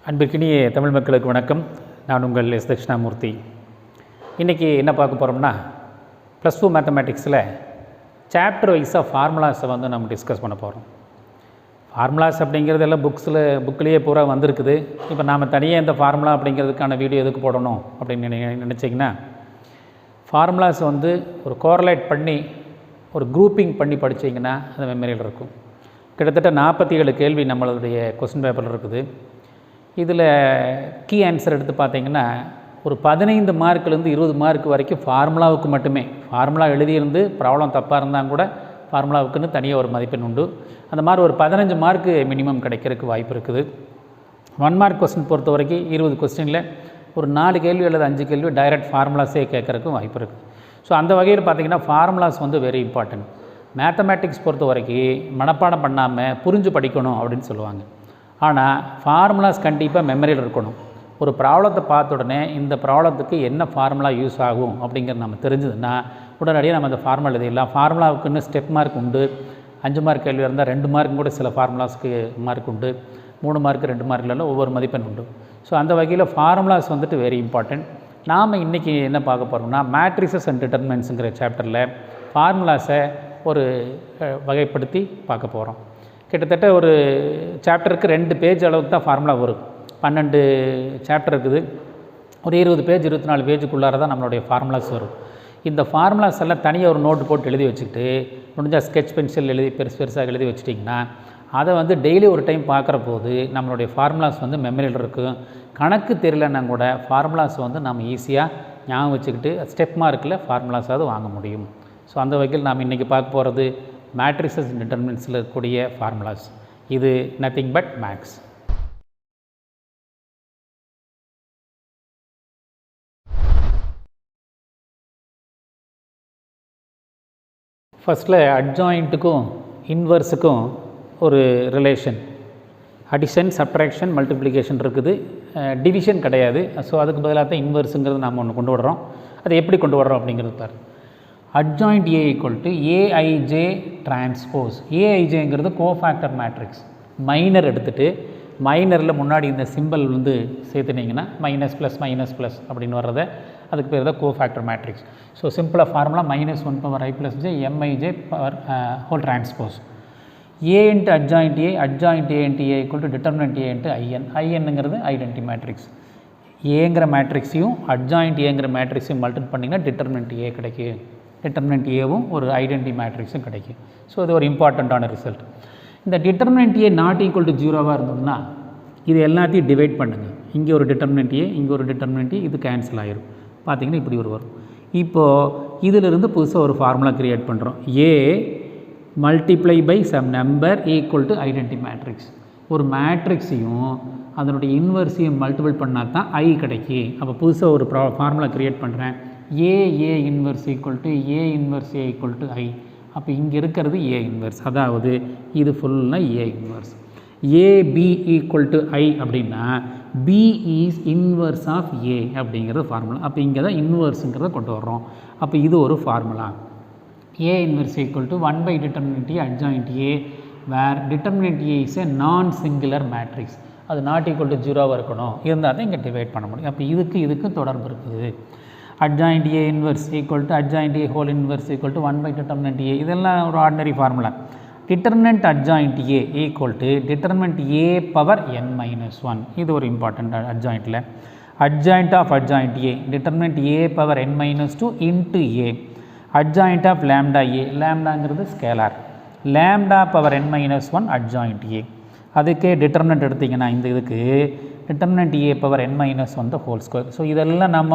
அன்பிற்கினிய தமிழ் மக்களுக்கு வணக்கம். நான் உங்கள் எஸ் தட்சிணாமூர்த்தி. இன்றைக்கி என்ன பார்க்க போகிறோம்னா, +2 மேத்தமேட்டிக்ஸில் சாப்டர் வைஸாக ஃபார்முலாஸை நம்ம டிஸ்கஸ் பண்ண போகிறோம். ஃபார்முலாஸ் அப்படிங்கிறது எல்லாம் புக்லேயே பூரா வந்திருக்குது. இப்போ நாம் தனியாக இந்த ஃபார்முலா அப்படிங்கிறதுக்கான வீடியோ எதுக்கு போடணும் அப்படின்னு நினச்சிங்கன்னா, ஃபார்முலாஸ் ஒரு கோரலேட் பண்ணி ஒரு குரூப்பிங் பண்ணி படித்தீங்கன்னா அது மெமரியில் இருக்கும். கிட்டத்தட்ட 47 கேள்வி நம்மளுடைய கொஸ்டின் பேப்பரில் இருக்குது. இதில் கீ ஆன்சர் எடுத்து பார்த்தீங்கன்னா ஒரு 15 மார்க்லேருந்து 20 மார்க் வரைக்கும் ஃபார்முலாவுக்கு மட்டுமே. ஃபார்முலா எழுதியிருந்து ப்ராப்ளம் தப்பாக இருந்தால் கூட ஃபார்முலாவுக்குன்னு தனியாக ஒரு மதிப்பெண் உண்டு. அந்த மாதிரி ஒரு 15 மார்க்கு மினிமம் கிடைக்கிறதுக்கு வாய்ப்பு இருக்குது. 1 மார்க் கொஸ்டின் பொறுத்த வரைக்கும் 20 கொஸ்டினில் ஒரு 4 கேள்வி அல்லது 5 கேள்வி டைரக்ட் ஃபார்முலாஸே கேட்குறதுக்கும் வாய்ப்பு இருக்குது. ஸோ அந்த வகையில் பார்த்திங்கன்னா ஃபார்முலாஸ் வெரி இம்பார்ட்டன்ட். மேத்தமேட்டிக்ஸ் பொறுத்த வரைக்கும் மனப்பாடம் பண்ணாமல் புரிஞ்சு படிக்கணும் அப்படின்னு சொல்லுவாங்க. ஆனால் ஃபார்முலாஸ் கண்டிப்பாக மெமரியில் இருக்கணும். ஒரு ப்ராப்ளத்தை பார்த்த உடனே இந்த ப்ராப்ளத்துக்கு என்ன ஃபார்முலா யூஸ் ஆகும் அப்படிங்கிறது நம்ம தெரிஞ்சதுன்னா உடனடியாக நம்ம அந்த ஃபார்முலா எழுதிடலாம். ஃபார்முலாவுக்குன்னு ஸ்டெப் மார்க் உண்டு. 5 மார்க் கேள்வி இருந்தால் 2 மார்க்கும் கூட சில ஃபார்முலாஸ்க்கு மார்க் உண்டு. 3 மார்க் 2 மார்க்கில் ஒவ்வொரு மதிப்பெண் உண்டு. ஸோ அந்த வகையில் ஃபார்முலாஸ் வெரி இம்பார்ட்டன்ட். நாம் இன்றைக்கி என்ன பார்க்க போகிறோம்னா, மேட்ரிசஸ் அண்ட் டிட்டர்மினன்ட்ஸுங்கிற சாப்டரில் ஃபார்முலாஸை ஒரு வகைப்படுத்தி பார்க்க போகிறோம். கிட்டத்தட்ட ஒரு சாப்டருக்கு 2 பேஜ் அளவுக்கு தான் ஃபார்முலா வரும். 12 சாப்டர் இருக்குது. ஒரு 20 பேஜ் 24 பேஜுக்குள்ளார தான் நம்மளுடைய ஃபார்முலாஸ் வரும். இந்த ஃபார்முலாஸ் எல்லாம் தனியாக ஒரு நோட்டு போட்டு எழுதி வச்சுக்கிட்டு முடிஞ்சால் ஸ்கெட்ச் பென்சில் எழுதி பெருசாக எழுதி வச்சுட்டிங்கன்னா அதை டெய்லி ஒரு டைம் பார்க்குற போது நம்மளுடைய ஃபார்முலாஸ் மெமரியில் இருக்கும். கணக்கு தெரியலன்னா கூட ஃபார்முலாஸ் நம்ம ஈஸியாக ஞாபகம் வச்சுக்கிட்டு ஸ்டெப் மார்க்கில் ஃபார்முலாஸாவது வாங்க முடியும். ஸோ அந்த வகையில் நாம் இன்றைக்கி பார்க்க போகிறது மேட்ரிசஸ் அண்ட் டிட்டர்மினன்ட்ஸில் இருக்கக்கூடிய ஃபார்முலாஸ். இது நத்திங் பட் மேக்ஸ். ஃபஸ்ட்டில் அட்ஜாயிண்ட்டுக்கும் இன்வர்ஸுக்கும் ஒரு ரிலேஷன். அடிஷன், சப்ட்ராக்ஷன், மல்டிப்ளிகேஷன் இருக்குது. டிவிஷன் கிடையாது. ஸோ அதுக்கு பதிலாக தான் இன்வர்ஸுங்கிறது நாம் ஒன்று கொண்டு வர்றோம். அதை எப்படி கொண்டு வர்றோம் அப்படிங்கிறது பாரு. Adjoint A = AIJ transpose. AIJங்கிறது கோஃபேக்டர் மேட்ரிக்ஸ். மைனர் எடுத்துகிட்டு மைனரில் முன்னாடி இந்த சிம்பிள் சேர்த்துனீங்கன்னா மைனஸ் ப்ளஸ் அப்படின்னு வர்றதை அதுக்கு பேர் தான் கோஃபேக்டர் மேட்ரிக்ஸ். ஸோ சிம்பிளாக formula -1/i+j MIJ whole transpose. A × adjoint A, adjoint A × A = determinant A × IN. INங்கிறது ஐடென்டி மேட்ரிக்ஸ். ஏங்கிற மேட்ரிக்ஸையும் அட்ஜாயிண்ட் ஏங்கிற மேட்ரிக்ஸையும் மல்டிபிள் பண்ணிங்கன்னா டிட்டர்மினன்ட் A கிடைக்கும். டிட்டர்மினன்ட் ஏவும் ஒரு ஐடென்டி மேட்ரிக்ஸும் கிடைக்கும். ஸோ இது ஒரு இம்பார்ட்டண்ட்டான ரிசல்ட். இந்த டிட்டர்மினன்ட் A ≠ 0 இருந்ததுன்னா இது எல்லாத்தையும் டிவைட் பண்ணுங்கள். இங்கே ஒரு டிட்டர்மினன்ட் A, இங்கே ஒரு டிட்டர்மினன்ட் A, இது கேன்சல் ஆகிரும். பார்த்திங்கன்னா இப்படி வரும். இப்போது இதிலிருந்து புதுசாக ஒரு ஃபார்முலா க்ரியேட் பண்ணுறோம். A multiply by some number = identity matrix. ஒரு மேட்ரிக்ஸையும் அதனுடைய இன்வர்ஸையும் மல்டிபிள் பண்ணால் தான் I கிடைக்கும். அப்போ புதுசாக ஒரு ஃபார்முலா க்ரியேட் பண்ணுறேன். A inverse = A inverse A = I. அப்போ இங்கே இருக்கிறது A இன்வர்ஸ், அதாவது இது ஃபுல்லாக A இன்வர்ஸ். AB = I அப்படின்னா B is inverse of A அப்படிங்கிறது ஃபார்முலா. அப்போ இங்கே தான் இன்வர்ஸுங்கிறத கொண்டு வர்றோம். அப்போ இது ஒரு formula. A inverse = 1/determinant A adjoint A where determinant A is a non-singular matrix. அது ≠ 0 இருக்கணும். இருந்தால் தான் இங்கே டிவைட் பண்ண முடியும். அப்போ இதுக்கு தொடர்பு இருக்குது. adjoint A inverse = adjoint A whole inverse = 1/determinant A. இதெல்லாம் ஒரு ordinary formula. determinant adjoint A = determinant A power n-1. இது ஒரு important அட்ஜாயிண்ட்டில். adjoint of adjoint A determinant A power n-2 into A. adjoint of lambda A, லாம்டாங்கிறது scalar, lambda power n-1 adjoint A. அதுக்கே determinant எடுத்திங்கன்னா இந்த இதுக்கு determinant A power n-1 the whole square. So இதெல்லாம் நம்ம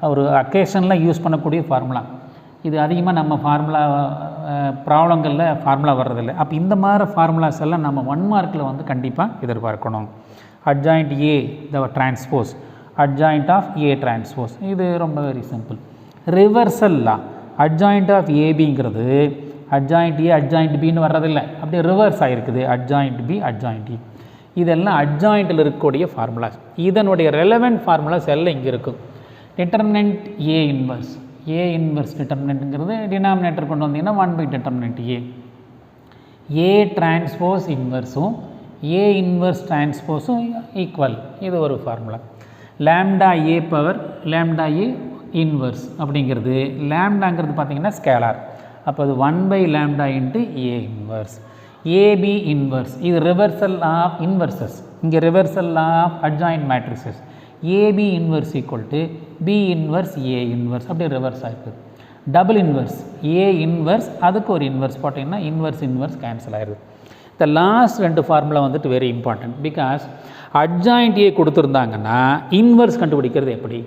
ஒரு அக்கேஷனில் யூஸ் பண்ணக்கூடிய formula. இது அதிகமாக நம்ம ஃபார்முலா ப்ராப்ளங்களில் ஃபார்முலா வர்றதில்லை. அப்போ இந்த மாதிரி ஃபார்முலாஸ் எல்லாம் நம்ம 1 மார்க்கில் கண்டிப்பாக எதிர்பார்க்கணும். Adjoint A the transpose, adjoint of A transpose. இது ரொம்ப வெரி சிம்பிள். ரிவர்சல்லாம் அட்ஜாயிண்ட் ஆஃப் ஏபிங்கிறது அட்ஜாயிண்ட் A அட்ஜாயிண்ட் பின்னு வர்றதில்லை, அப்படியே ரிவர்ஸ் ஆகிருக்குது. அட்ஜாயிண்ட் B அட்ஜாயிண்ட் E இதெல்லாம் அட்ஜாயிண்டில் இருக்கக்கூடிய ஃபார்முலாஸ். இதனுடைய ரெலவெண்ட் ஃபார்முலாஸ் எல்லாம் இங்கே இருக்கும். டிட்டர்மினன்ட் A இன்வர்ஸ் டிட்டர்மினன்ட்ங்கிறது டினாமினேட்டர் கொண்டு வந்தீங்கன்னா 1/determinant A. A டிரான்ஸ்போஸ் இன்வர்ஸும் ஏ இன்வர்ஸ் டிரான்ஸ்போஸும் ஈக்குவல். இது ஒரு formula. Lambda A power lambda A inverse அப்படிங்கிறது, லேம்டாங்கிறது பார்த்திங்கன்னா ஸ்கேலார். அப்போ அது 1 lambda into A inverse. AB inverse இது ரிவர்சல் ஆஃப் இன்வர்சஸ். இங்கே reversal of adjoint matrices. AB inverse equal to B inverse A inverse, அப்படியே ரிவர்ஸ் ஆகிருக்குது. டபுள் இன்வர்ஸ் ஏ இன்வர்ஸ், அதுக்கு ஒரு இன்வர்ஸ் போட்டிங்கன்னா இன்வர்ஸ் கேன்சல் ஆகிடுது. இந்த லாஸ்ட் 2 ஃபார்முலா வந்துட்டு very important. Because adjoint A கொடுத்துருந்தாங்கன்னா இன்வர்ஸ் கண்டுபிடிக்கிறது எப்படி?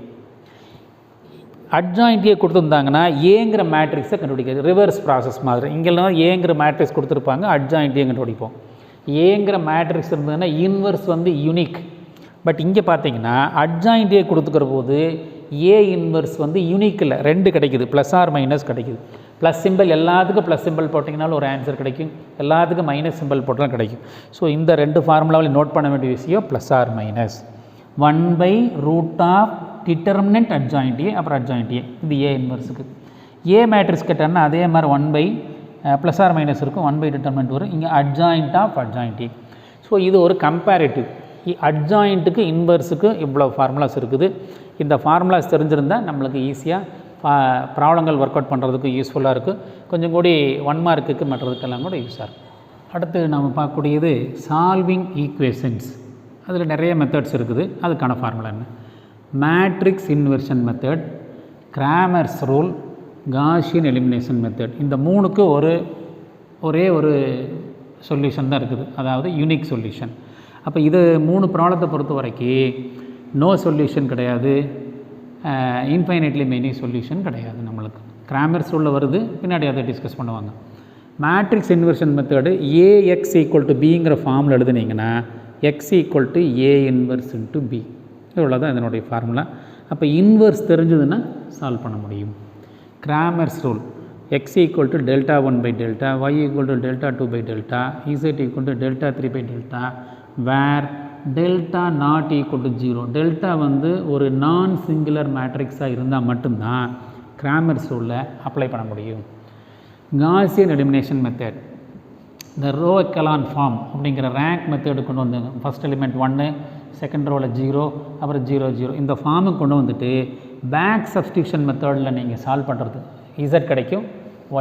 அட்ஜாயிண்ட் ஏ கொடுத்துருந்தாங்கன்னா ஏங்கிற மேட்ரிக்ஸை கண்டுபிடிக்கிறது ரிவர்ஸ் ப்ராசஸ் மாதிரி. இங்கெல்லாம் ஏங்கிற மேட்ரிக்ஸ் கொடுத்துருப்பாங்க, அட்ஜாயிண்ட் ஏ கண்டுபிடிப்போம். ஏங்கிற மேட்ரிக்ஸ் இருந்ததுன்னா இன்வர்ஸ் வந்து யூனிக். பட் இங்கே பார்த்தீங்கன்னா அட்ஜாயிண்ட் ஏ கொடுத்துக்கிற போது ஏ இன்வர்ஸ் வந்து யூனிக் இல்லை, 2 கிடைக்குது, ப்ளஸ் ஆர் மைனஸ் கிடைக்குது. ப்ளஸ் சிம்பிள் எல்லாத்துக்கும் ப்ளஸ் சிம்பிள் போட்டிங்கனாலும் ஒரு ஆன்சர் கிடைக்கும், எல்லாத்துக்கும் மைனஸ் சிம்பிள் போட்டாலும் கிடைக்கும். ஸோ இந்த 2 ஃபார்முலாவில் நோட் பண்ண வேண்டிய விஷயம் plus or minus. 1/√ determinant adjoint A, அப்புறம் அட்ஜாயிண்ட் ஏ, இது ஏ இன்வர்ஸுக்கு. ஏ மேட்ரிக்ஸ் கேட்டாங்கன்னா அதே மாதிரி 1 ப்ளஸ் ஆர் மைனஸ் இருக்கும், 1 டிட்டர்மினன்ட் வரும். இங்கே adjoint of adjoint A. So இது ஒரு கம்பேரிட்டிவ். அட்ஜாயிண்ட்டுக்கு இன்வர்ஸுக்கு இவ்வளோ ஃபார்முலாஸ் இருக்குது. இந்த ஃபார்முலாஸ் தெரிஞ்சிருந்தால் நம்மளுக்கு ஈஸியாக ப்ராப்ளங்கள் ஒர்க் அவுட் பண்ணுறதுக்கு யூஸ்ஃபுல்லாக இருக்குது. கொஞ்சம் கூடி 1 மார்க்குக்கு மற்றதுக்கெல்லாம் கூட யூஸாக இருக்கும். அடுத்து நம்ம பார்க்கக்கூடியது சால்விங் ஈக்குவேஷன்ஸ். அதில் நிறைய மெத்தட்ஸ் இருக்குது. அதுக்கான ஃபார்முலா என்ன? Matrix inversion method, Cramer's rule, Gaussian elimination method. இந்த 3க்கு ஒரே ஒரு சொல்யூஷன் தான் இருக்குது, அதாவது யூனிக் சொல்யூஷன். அப்போ இது 3 ப்ராப்ளத்தை பொறுத்த வரைக்கும் நோ சொல்யூஷன் கிடையாது, இன்ஃபைனைட்லி மெனி சொல்யூஷன் கிடையாது. நம்மளுக்கு கிராமர்ஸ் ரூலில் வருது, பின்னாடி அதை டிஸ்கஸ் பண்ணுவாங்க. Matrix inversion method AX equal to பிங்கிற ஃபார்மில் எழுதுனீங்கன்னா X equal to A inverse into B, இவ்வளோ தான் இதனுடைய ஃபார்முலா. அப்போ இன்வெர்ஸ் தெரிஞ்சதுன்னா சால்வ் பண்ண முடியும். Cramer's rule x equal to delta 1/டெல்டா, y ஈக்குவல் டு டெல்டா 2/டெல்டா, z ஈக்குவல் டு டெல்டா 3/டெல்டா, where delta not equal to 0. Delta வந்து ஒரு நான் சிங்குலர் மேட்ரிக்ஸாக இருந்தால் மட்டும்தான் கிராமர்ஸ் ரூலில் அப்ளை பண்ண முடியும். காசியன் எலிமினேஷன் மெத்தட், இந்த ரோ எக்கலான் ஃபார்ம் அப்படிங்கிற ரேங்க் மெத்தடு கொண்டு வந்து ஃபஸ்ட் எலிமெண்ட் 1, செகண்ட் ரோவில் 0, அப்புறம் 0 0 இந்த ஃபார்முக்கு கொண்டு வந்துட்டு பேக் சப்ஸ்டியூஷன் மெத்தடில் நீங்கள் சால்வ் பண்ணுறது z கிடைக்கும்,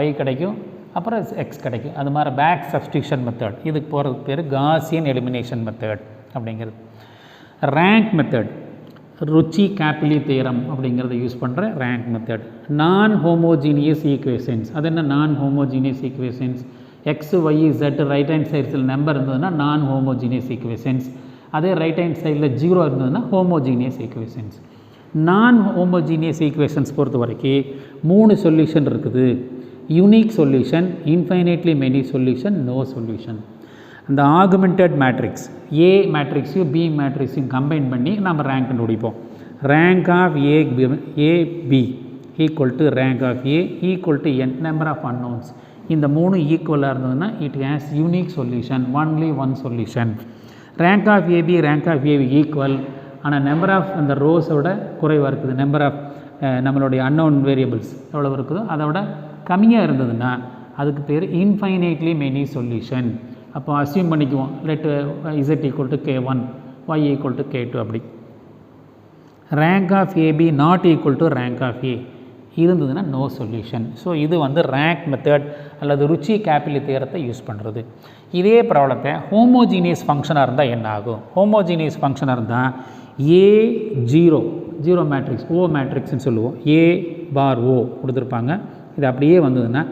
y கிடைக்கும், அப்புறம் x கிடைக்கும். அது மாதிரி பேக் சப்ஸ்டியூஷன் மெத்தட், இதுக்கு போகிறதுக்கு பேர் காசியன் எலிமினேஷன் மெத்தட் அப்படிங்கிறது. Rank method Rouche Capelli theorem அப்படிங்கிறத யூஸ் பண்ணுற rank method. Non homogeneous equations, அது என்ன non homogeneous equations? X Y Z right hand சைட்ஸில் நம்பர் இருந்ததுன்னா நான் ஹோமோஜீனியஸ் ஈக்குவேஷன்ஸ், அதே ரைட் ஹேண்ட் சைடில் 0 இருந்ததுன்னா homogeneous equations. Non homogeneous equations பொறுத்த வரைக்கும் 3 சொல்யூஷன் இருக்குது. Unique solution, infinitely many solution, no solution. அந்த ஆகுமெண்டட் மேட்ரிக்ஸ் ஏ மேட்ரிக்ஸையும் பி மேட்ரிக்ஸையும் கம்பைன் பண்ணி நம்ம ரேங்க் கண்டுபிடிப்போம். Rank of AB equal to rank of A equal to n number of unknowns. இந்த 3 ஈக்குவலாக இருந்ததுன்னா it has unique solution, only one solution. Rank of AB rank of A equal, ஆனால் number of அந்த ரோஸோட குறைவாக இருக்குது. Number of நம்மளுடைய unknown variables எவ்வளோ இருக்குதோ அதை விட கம்மியாக இருந்ததுன்னா அதுக்கு பேர் இன்ஃபைனைட்லி மெனி சொல்யூஷன். அப்போ அசியூம் பண்ணிக்குவோம் let z equal to k1, y equal to k2 அப்படி. Rank of AB not equal to rank of A இருந்ததுன்னா நோ சொல்யூஷன். ஸோ இது வந்து ரேங்க் மெத்தட் அல்லது ருச்சி கேப்பிலி தியரத்தை யூஸ் பண்ணுறது. இதே ப்ராப்ளத்தை ஹோமோஜீனியஸ் ஃபங்க்ஷனாக இருந்தால் என்ன ஆகும்? ஹோமோஜீனியஸ் ஃபங்க்ஷனாக இருந்தால் A0 மேட்ரிக்ஸ், ஓ மேட்ரிக்ஸ்ன்னு சொல்லுவோம், A பார் ஓ கொடுத்துருப்பாங்க. இது அப்படியே வந்ததுன்னா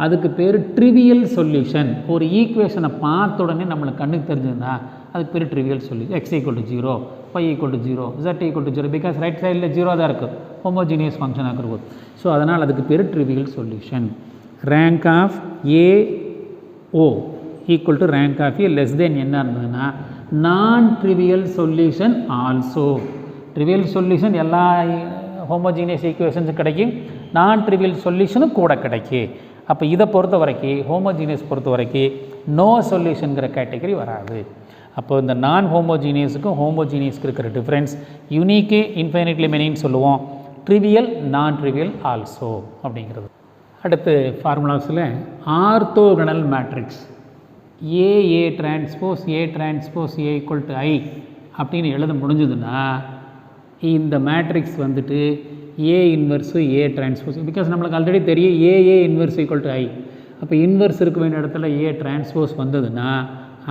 அதுக்கு பேர் ட்ரிவியல் சொல்யூஷன். ஒரு ஈக்குவேஷனை பார்த்த உடனே நம்மளுக்கு கண்ணுக்கு தெரிஞ்சதுன்னா அதுக்கு பேர் trivial solution. x equal to 0, y equal to 0, z equal to 0, because right சைடில் 0 தான் இருக்குது ஹோமோஜீனியஸ் ஃபங்க்ஷனாக இருக்கும். ஸோ அதனால் அதுக்கு பேர் trivial solution. Rank of AO equal to rank of A less than என்ன இருந்ததுன்னா non trivial solution also. Trivial solution எல்லா ஹோமோஜீனியஸ் ஈக்குவேஷன்ஸும் கிடைக்கும், நான் ட்ரிவியல் சொல்யூஷனும் கூட கிடைக்கும். அப்போ இதை பொறுத்த வரைக்கும் ஹோமோஜீனியஸ் பொறுத்த வரைக்கும் நோ சொல்யூஷனுங்கிற கேட்டகரி வராது. அப்போ இந்த நான் ஹோமோஜீனியஸுக்கும் ஹோமோஜீனியஸ்க்கு இருக்கிற டிஃப்ரென்ஸ் யூனிக்கு இன்ஃபைனைட்லி மெனின்னு சொல்லுவோம், ட்ரிவியல் நான் ட்ரிவியல் ஆல்சோ அப்படிங்கிறது. அடுத்து ஃபார்முலாஸில் orthogonal matrix. A transpose A equal to I அப்படின்னு எழுத முடிஞ்சதுன்னா இந்த மேட்ரிக்ஸ் வந்துட்டு A inverse A transpose, because நம்மளுக்கு ஆல்ரெடி தெரியும் A inverse equal to I. அப்போ இன்வர்ஸ் இருக்க வேண்டிய இடத்துல ஏ டிரான்ஸ்போஸ் வந்ததுன்னா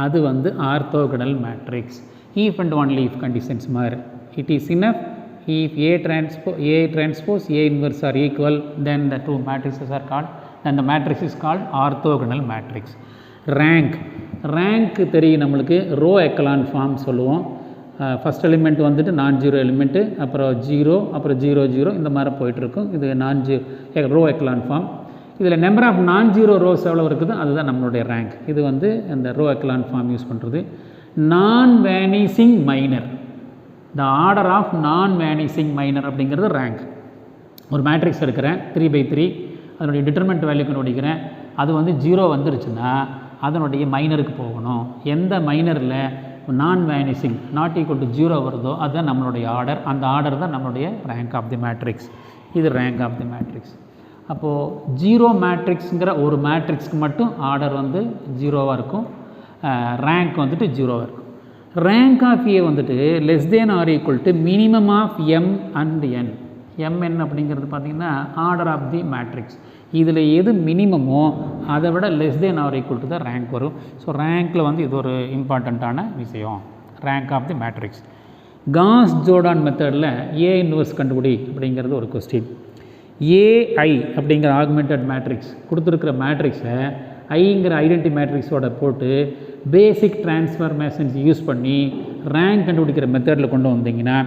அது வந்து orthogonal matrix. If and only if conditions மாதிரி. It is enough if A transpose A inverse are equal, then the two matrices are called, then the matrix is called orthogonal matrix. rank தெரியும் நம்மளுக்கு row echelon form சொல்லுவோம். First element வந்துட்டு நான் zero element, அப்புறம் 0, அப்புறம் 0 0 இந்த மாதிரி போயிட்டுருக்கும். இது ரோ எக்கலான் ஃபார்ம். இதில் நம்பர் ஆஃப் நான் ஜீரோ ரோஸ் எவ்வளோ இருக்குது அதுதான் நம்மளுடைய ரேங்க். இது வந்து அந்த ரோ எக்கலான் ஃபார்ம் யூஸ் பண்ணுறது. நான் vanishing minor, the order of நான் வேனிசிங் மைனர் அப்படிங்கிறது ரேங்க். ஒரு மேட்ரிக்ஸ் எடுக்கிறேன் 3/3, அதனுடைய டிட்டர்மெண்ட் வேல்யூ கண்டுபிடிக்கிறேன். அது வந்து 0 வந்துருச்சுன்னா அதனுடைய மைனருக்கு போகணும். எந்த மைனரில் நான் வேனிசிங் நாட் ஈக்குவல் டு 0 வருதோ அதுதான் நம்மளுடைய ஆர்டர். அந்த ஆர்டர் தான் நம்மளுடைய ரேங்க் ஆஃப் தி மேட்ரிக்ஸ். இது ரேங்க் ஆஃப் தி மேட்ரிக்ஸ். அப்போது 0 மேட்ரிக்ஸுங்கிற ஒரு மேட்ரிக்ஸ்க்கு மட்டும் ஆர்டர் வந்து 0வாக இருக்கும், ரேங்க் வந்துட்டு 0வாக இருக்கும். ரேங்க் ஆஃப் ஏ வந்துட்டு less than or equal to minimum of M and N. MN அப்படிங்கிறது பார்த்திங்கன்னா ஆர்டர் ஆஃப் தி மேட்ரிக்ஸ். இதில் எது மினிமமோ அதை விட less than or equal to தான் ரேங்க் வரும். ஸோ ரேங்க்கில் வந்து இது ஒரு இம்பார்ட்டண்ட்டான விஷயம், rank of the matrix. Gauss Jordan மெத்தடில் ஏ இன்வர்ஸ் கண்டுபிடி அப்படிங்கிறது ஒரு கொஸ்டின். ஏஐ அப்படிங்கிற ஆகுமெண்டட் மேட்ரிக்ஸ் கொடுத்துருக்கிற மேட்ரிக்ஸை ஐங்கிற ஐடென்டி மேட்ரிக்ஸோட போட்டு பேசிக் டிரான்ஸ்ஃபர்மேஷன்ஸ் யூஸ் பண்ணி ரேங்க் கண்டுபிடிக்கிற மெத்தடில் கொண்டு வந்தீங்கன்னா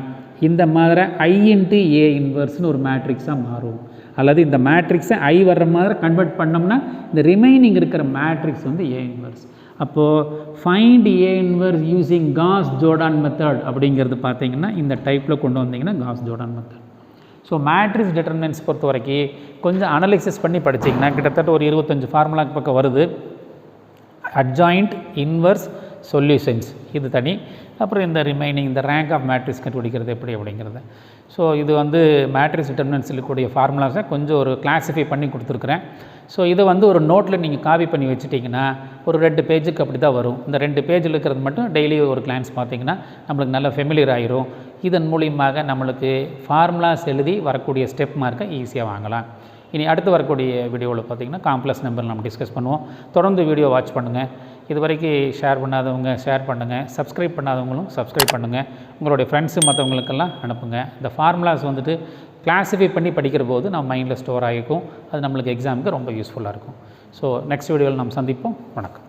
இந்த மாதிரி ஐ இன்ட்டு ஏ இன்வர்ஸ்னு ஒரு மேட்ரிக்ஸாக மாறும். அல்லது இந்த மேட்ரிக்ஸை ஐ வர்ற மாதிரி கன்வெர்ட் பண்ணோம்னா இந்த ரிமைனிங் இருக்கிற மேட்ரிக்ஸ் வந்து ஏ இன்வர்ஸ். அப்போது find A inverse using cos Jordan method அப்படிங்கிறது பார்த்தீங்கன்னா இந்த டைப்பில் கொண்டு வந்தீங்கன்னா cos Jordan method. So matrix determinants பொறுத்த வரைக்கும் கொஞ்சம் அனலைசிஸ் பண்ணி படிச்சிங்கன்னா கிட்டத்தட்ட ஒரு 25 ஃபார்முலாக்கு பக்கம் வருது. அட்ஜாயிண்ட், இன்வர்ஸ், சொல்யூஷன்ஸ் இது தனி, அப்புறம் இந்த ரிமைனிங் இந்த ரேங்க் ஆஃப் மேட்ரிக்ஸ் கண்டுபிடிக்கிறது எப்படி அப்படிங்கிறது. ஸோ இது வந்து மேட்ரிக்ஸ் டிட்டர்மினன்ட்ஸ் இருக்கக்கூடிய ஃபார்முலாஸை கொஞ்சம் ஒரு கிளாஸிஃபை பண்ணி கொடுத்துருக்குறேன். ஸோ இதை வந்து ஒரு நோட்டில் நீங்கள் காப்பி பண்ணி வச்சுட்டிங்கன்னா ஒரு 2 பேஜுக்கு அப்படி தான் வரும். இந்த 2 பேஜில் இருக்கிறது மட்டும் டெய்லி ஒரு கிளான்ஸ் பார்த்தீங்கன்னா நம்மளுக்கு நல்லா ஃபெமிலியர் ஆகிரும். இதன் மூலியமாக நம்மளுக்கு ஃபார்முலாஸ் எழுதி வரக்கூடிய ஸ்டெப் மார்க்கை ஈஸியாக வாங்கலாம். இனி அடுத்து வரக்கூடிய வீடியோவில் பார்த்திங்கன்னா காம்ப்ளெக்ஸ் நம்பர் நம்ம டிஸ்கஸ் பண்ணுவோம். தொடர்ந்து வீடியோ வாட்ச் பண்ணுங்கள். இது வரைக்கும் ஷேர் பண்ணாதவங்க ஷேர் பண்ணுங்கள், சப்ஸ்கிரைப் பண்ணாதவங்களும் சப்ஸ்கிரைப் பண்ணுங்கள், உங்களுடைய ஃப்ரெண்ட்ஸு மற்றவங்களுக்கெல்லாம் அனுப்புங்க. இந்த ஃபார்முலாஸ் வந்துட்டு கிளாஸிஃபை பண்ணி படிக்கிற போது நம்ம மைண்டில் ஸ்டோர் ஆகிக்கும். அது நம்மளுக்கு எக்ஸாமுக்கு ரொம்ப யூஸ்ஃபுல்லாக இருக்கும். ஸோ நெக்ஸ்ட் வீடியோவில் நம்ம சந்திப்போம். வணக்கம்.